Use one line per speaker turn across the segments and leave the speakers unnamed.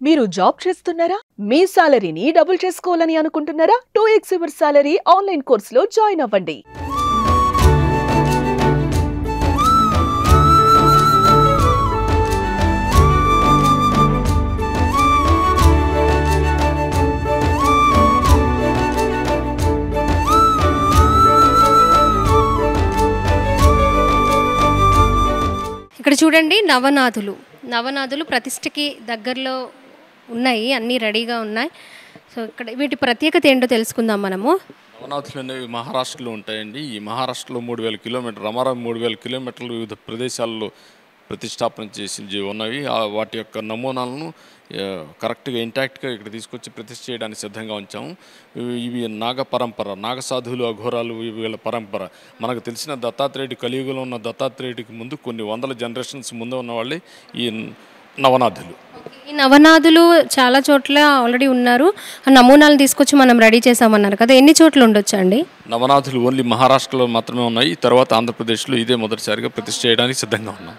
మీరు జాబ్ చేస్తున్నారా? మీ సాలరీని డబుల్ చేసుకోవాలని అనుకుంటున్నారా? 2x యువర్ సాలరీ ఆన్లైన్ కోర్సులో జాయిన్ అవ్వండి.
ఇక్కడ చూడండి, నవనాథులు ప్రతిష్టకి దగ్గరలో ఉన్నాయి, అన్నీ రెడీగా ఉన్నాయి. సో ఇక్కడ వీటి ప్రత్యేకత ఏంటో తెలుసుకుందాం మనము.
నవనాథులు అనేవి మహారాష్ట్రలో ఉంటాయండి. ఈ మహారాష్ట్రలో 3000 కిలోమీటర్లు, రమారా 3000 కిలోమీటర్లు వివిధ ప్రదేశాల్లో ప్రతిష్టాపన చేసి ఉన్నవి. వాటి యొక్క నమూనాలను కరెక్ట్గా ఇంటాక్ట్గా ఇక్కడ తీసుకొచ్చి ప్రతిష్ఠ చేయడానికి సిద్ధంగా ఉంచాము. ఇవి నాగ పరంపర, నాగసాధువులు, అఘోరాలు వీళ్ళ పరంపర. మనకు తెలిసిన దత్తాత్రేయుడి, కలియుగంలో ఉన్న దత్తాత్రేయుడికి ముందు కొన్ని వందల జనరేషన్స్ ముందు ఉన్న వాళ్ళే ఈ నవనాథులు.
ఈ నవనాథులు చాలా చోట్ల ఆల్రెడీ ఉన్నారు. ఆ నమూనాలు తీసుకొచ్చి మనం రెడీ చేసామన్నారు కదా, ఎన్ని చోట్ల ఉండొచ్చు అండి?
నవనాథులు ఓన్లీ మహారాష్ట్రలో మాత్రమే ఉన్నాయి. తర్వాత ఆంధ్రప్రదేశ్లో ఇదే మొదటిసారిగా ప్రతిష్ఠ చేయడానికి సిద్ధంగా ఉన్నాం.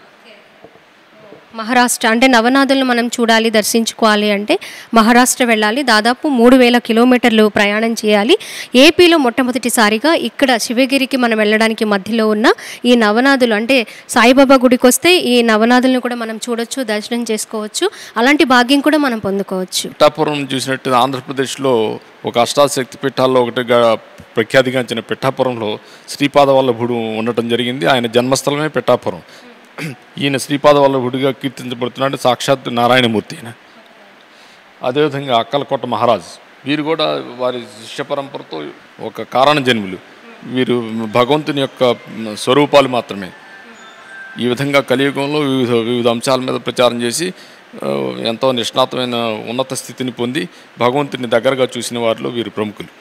మహారాష్ట్ర అంటే నవనాథులను మనం చూడాలి, దర్శించుకోవాలి అంటే మహారాష్ట్ర వెళ్ళాలి. దాదాపు 3000 కిలోమీటర్లు ప్రయాణం చేయాలి. ఏపీలో మొట్టమొదటిసారిగా ఇక్కడ శివగిరికి మనం వెళ్ళడానికి మధ్యలో ఉన్న ఈ నవనాథులు, అంటే సాయిబాబా గుడికి వస్తే ఈ నవనాథులను కూడా మనం చూడొచ్చు, దర్శనం చేసుకోవచ్చు. అలాంటి భాగ్యం కూడా మనం పొందుకోవచ్చు.
పిఠాపురం చూసినట్టు ఆంధ్రప్రదేశ్లో ఒక అష్టాశక్తి పీఠాల్లో ఒకటిగా ప్రఖ్యాతిగాంచిన పిఠాపురంలో శ్రీపాదవల్లభుడు ఉండటం జరిగింది. ఆయన జన్మస్థలమే పిఠాపురం. ఈయన శ్రీపాదవల్లభుడిగా కీర్తించబడుతున్నాడు, సాక్షాత్ నారాయణమూర్తి. అదేవిధంగా అక్కలకోట మహారాజ్, వీరు కూడా వారి శిష్య పరంపరతో ఒక కారణ జన్ములు. వీరు భగవంతుని యొక్క స్వరూపాలు మాత్రమే. ఈ విధంగా కలియుగంలో వివిధ అంశాల మీద ప్రచారం చేసి ఎంతో నిష్ణాతమైన ఉన్నత స్థితిని పొంది భగవంతుని దగ్గరగా చూసిన వారిలో వీరు ప్రముఖులు.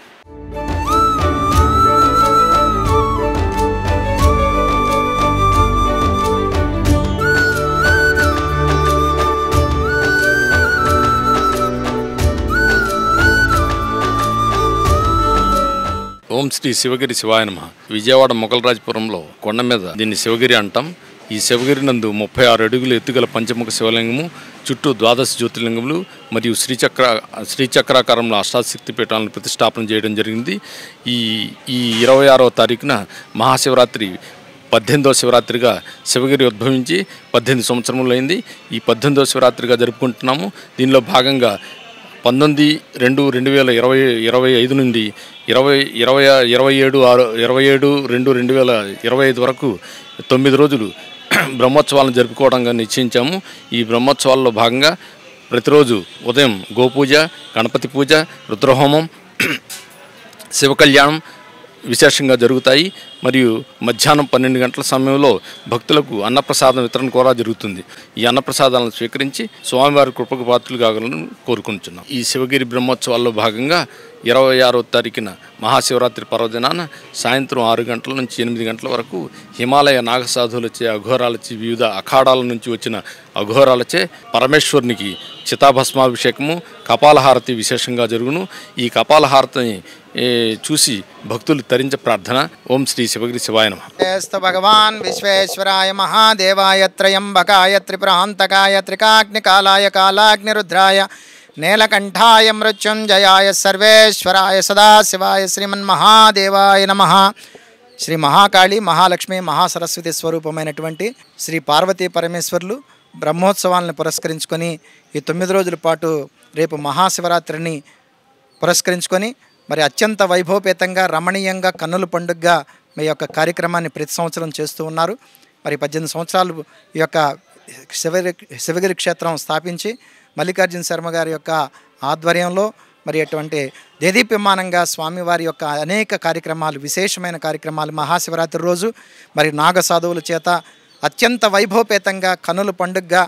ఓం శ్రీ శివగిరి శివాయ నమః. విజయవాడ మొగలరాజపురంలో కొండ మీద దీన్ని శివగిరి అంటాం. ఈ శివగిరి నందు 36 అడుగులు ఎత్తుగల పంచముఖ శివలింగము, చుట్టూ 12 జ్యోతిర్లింగములు మరియు శ్రీచక్రాకారంలో అష్టాశక్తి పీఠాలను ప్రతిష్టాపన చేయడం జరిగింది. ఈ 26వ తారీఖున మహాశివరాత్రి 18వ శివరాత్రిగా శివగిరి ఉద్భవించి 18 సంవత్సరములు అయింది. ఈ 18వ శివరాత్రిగా జరుపుకుంటున్నాము. దీనిలో భాగంగా 19/2/2025 నుండి 27/2/2025 వరకు 9 రోజులు బ్రహ్మోత్సవాలను జరుపుకోవడంగా నిశ్చయించాము. ఈ బ్రహ్మోత్సవాల్లో భాగంగా ప్రతిరోజు ఉదయం గోపూజ, గణపతి పూజ, రుద్రహోమం, శివ కళ్యాణం విశేషంగా జరుగుతాయి. మరియు మధ్యాహ్నం 12 గంటల సమయంలో భక్తులకు అన్నప్రసాదం వితరణ కూడా జరుగుతుంది. ఈ అన్నప్రసాదాలను స్వీకరించి స్వామివారి కృపకు పాత్రలు కావాలని కోరుకుంటున్నాం. ఈ శివగిరి బ్రహ్మోత్సవాల్లో భాగంగా 26వ తారీఖున మహాశివరాత్రి పర్వదినాన సాయంత్రం 6 గంటల నుంచి 8 గంటల వరకు హిమాలయ నాగసాధువులచే, అఘోరాలచే, వివిధ అఖాడాల నుంచి వచ్చిన అఘోరాలచే పరమేశ్వరునికి చితాభస్మాభిషేకము, కపాలహారతి విశేషంగా జరుగును. ఈ కపాలహారతిని చూసి భక్తులు తరించే ప్రార్థన. ఓం శ్రీ శివగిరి శివాయ నమః.
భగవాన్ విశ్వేశ్వరాయ మహాదేవాయ త్రయంబకాయ త్రిపురాంతకాయ త్రికాగ్నికాలాయ కాలాగ్నిరుద్రాయ నీలకంఠాయ మృత్యుంజయాయ సర్వేశ్వరాయ సదాశివాయ శ్రీమన్మహాదేవాయ నమః. శ్రీ మహాకాళి, మహాలక్ష్మి, మహాసరస్వతి స్వరూపమైనటువంటి శ్రీ పార్వతీ పరమేశ్వర్లు బ్రహ్మోత్సవాలను పురస్కరించుకొని ఈ 9 రోజుల పాటు రేపు మహాశివరాత్రిని పురస్కరించుకొని మరి అత్యంత వైభవపేతంగా, రమణీయంగా, కన్నుల పండుగగా మీ యొక్క కార్యక్రమాన్ని ప్రతి సంవత్సరం చేస్తూ ఉన్నారు. మరి 18 సంవత్సరాలు ఈ యొక్క శివగిరి క్షేత్రం స్థాపించి మల్లికార్జున శర్మ గారి యొక్క ఆధ్వర్యంలో మరి అటువంటి దేదీప్యమానంగా స్వామివారి యొక్క అనేక కార్యక్రమాలు, విశేషమైన కార్యక్రమాలు మహాశివరాత్రి రోజు మరి నాగ సాధువుల చేత అత్యంత వైభవపేతంగా, కన్నుల పండుగగా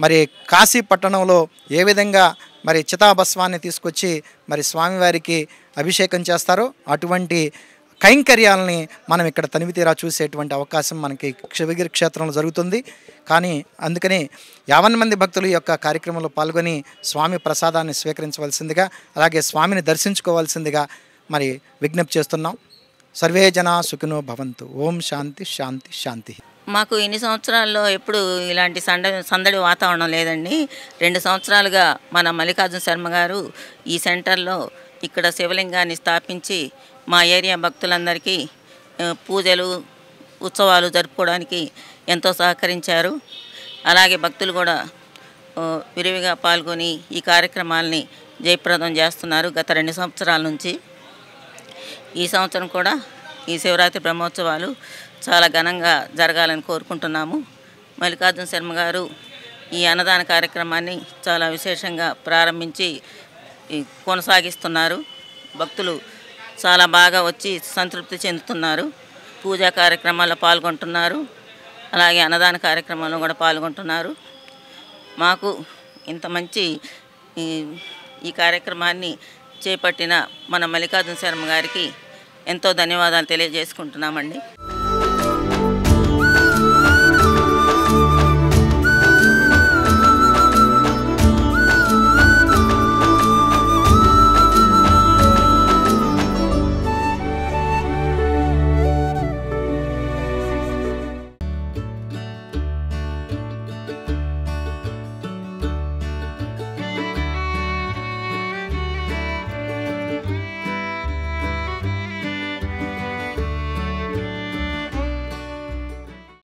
మరి కాశీ పట్టణంలో ఏ విధంగా మరి చితాభస్వాన్ని తీసుకొచ్చి మరి స్వామివారికి అభిషేకం చేస్తారో అటువంటి కైంకర్యాలని మనం ఇక్కడ తనివితీరా చూసేటువంటి అవకాశం మనకి శివగిరి క్షేత్రంలో జరుగుతుంది. కానీ అందుకని 50 మంది భక్తులు ఈ యొక్క కార్యక్రమంలో పాల్గొని స్వామి ప్రసాదాన్ని స్వీకరించవలసిందిగా, అలాగే స్వామిని దర్శించుకోవాల్సిందిగా మరి విజ్ఞప్తి చేస్తున్నాం. సర్వే జనా సుఖినో భవంతు. ఓం శాంతి శాంతి శాంతి.
మాకు ఇన్ని సంవత్సరాల్లో ఎప్పుడు ఇలాంటి సందడి వాతావరణం లేదండి. 2 సంవత్సరాలుగా మన మల్లికార్జున శర్మ గారు ఈ సెంటర్లో ఇక్కడ శివలింగాన్ని స్థాపించి మా ఏరియా భక్తులందరికీ పూజలు ఉత్సవాలు జరుపుకోవడానికి ఎంతో సహకరించారు. అలాగే భక్తులు కూడా విరివిగా పాల్గొని ఈ కార్యక్రమాలని జయప్రదం చేస్తున్నారు గత 2 సంవత్సరాల నుంచి. ఈ సంవత్సరం కూడా ఈ శివరాత్రి బ్రహ్మోత్సవాలు చాలా ఘనంగా జరగాలని కోరుకుంటున్నాము. మల్లికార్జున శర్మ గారు ఈ అన్నదాన కార్యక్రమాన్ని చాలా విశేషంగా ప్రారంభించి కొనసాగిస్తున్నారు. భక్తులు చాలా బాగా వచ్చి సంతృప్తి చెందుతున్నారు. పూజా కార్యక్రమాల్లో పాల్గొంటున్నారు. అలాగే అన్నదాన కార్యక్రమాల్లో కూడా పాల్గొంటున్నారు. మాకు ఇంత మంచి ఈ కార్యక్రమాన్ని చేపట్టిన మన మల్లికార్జున శర్మ గారికి ఎంతో ధన్యవాదాలు తెలియజేసుకుంటున్నామండి.